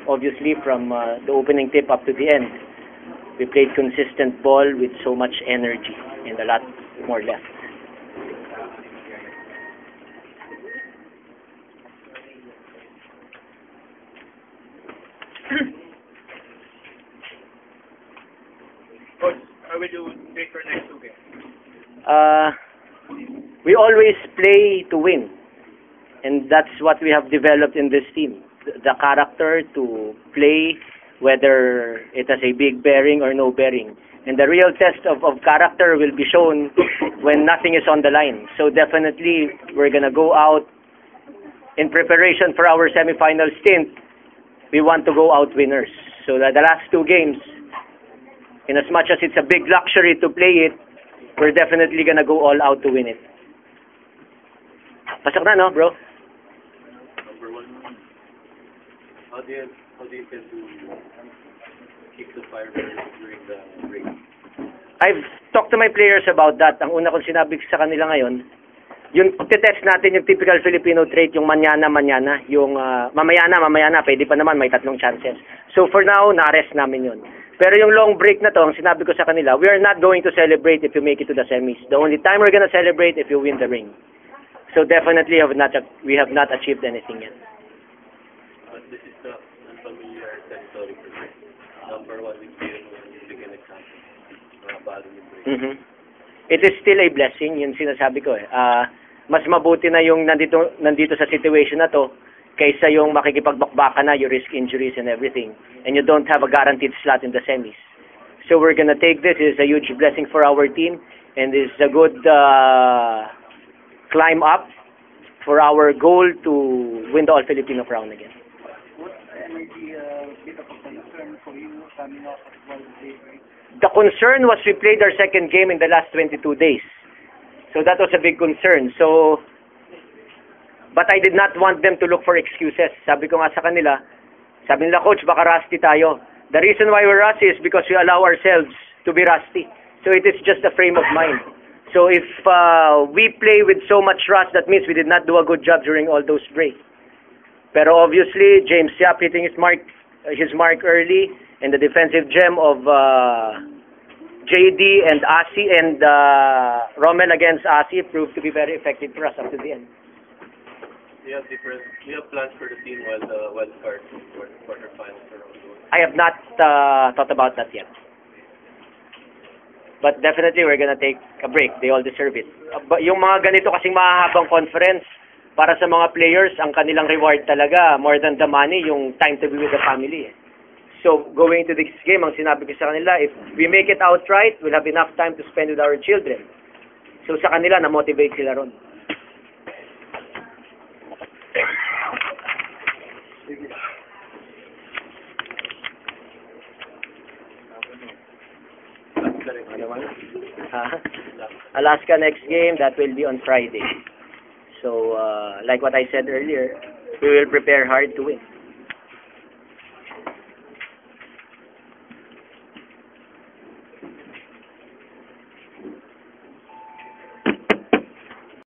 Obviously, from the opening tip up to the end, we played consistent ball with so much energy and a lot more left. Coach, how will you take your next 2 games? We always play to win, and that's what we have developed in this team. The character to play, whether it has a big bearing or no bearing. And the real test of character will be shown when nothing is on the line. So definitely, we're going to go out in preparation for our semifinal stint. We want to go out winners. So the last 2 games, in as much as it's a big luxury to play it, we're definitely going to go all out to win it. Pasok na, no, bro? Number 1, how do you tend to keep the fire during the break? I've talked to my players about that. Ang una kong sinabi sa kanila ngayon, yung test natin yung typical Filipino trait, yung manyana, yung mamaya na, pwede pa naman, may 3 chances. So for now, na-arrest namin yun. Pero yung long break na to, ang sinabi ko sa kanila, we are not going to celebrate if you make it to the semis. The only time we're gonna celebrate if you win the ring. So definitely we have not achieved anything yet. This is the unfamiliar territory for me. Number 1, we begin example. It is still a blessing, yun sinasabi ko eh. Mas mabuti na yung nandito sa situation na to kaysa yung makikipagbakbaka na, you risk injuries and everything, and you don't have a guaranteed slot in the semis. So we're gonna take this. It's a huge blessing for our team, and it's a good climb up for our goal to win the All-Filipino crown again. What may be a bit of a concern for you coming out of 12 days, right? The concern was we played our second game in the last 22 days. So that was a big concern. So, but I did not want them to look for excuses. Sabi ko nga sa kanila, sabi nila, Coach, baka rusty tayo. The reason why we're rusty is because we allow ourselves to be rusty. So it is just a frame of mind. So if we play with so much rust, that means we did not do a good job during all those breaks. Pero obviously, James Yap hitting his mark early, and the defensive gem of JD and Asi and Rommel against Asi proved to be very effective for us up to the end. Do you have plans for the team while the wild card quarterfinals are ongoing? I have not thought about that yet. But definitely, we're gonna take a break. They all deserve it. But yung mga ganito kasing mahahabang conference, para sa mga players, ang kanilang reward talaga, more than the money, yung time to be with the family. So, going into this game, ang sinabi ko sa kanila, if we make it outright, we'll have enough time to spend with our children. So, sa kanila, na-motivate sila ron. Alaska next game, that will be on Friday. So, like what I said earlier, we will prepare hard to win.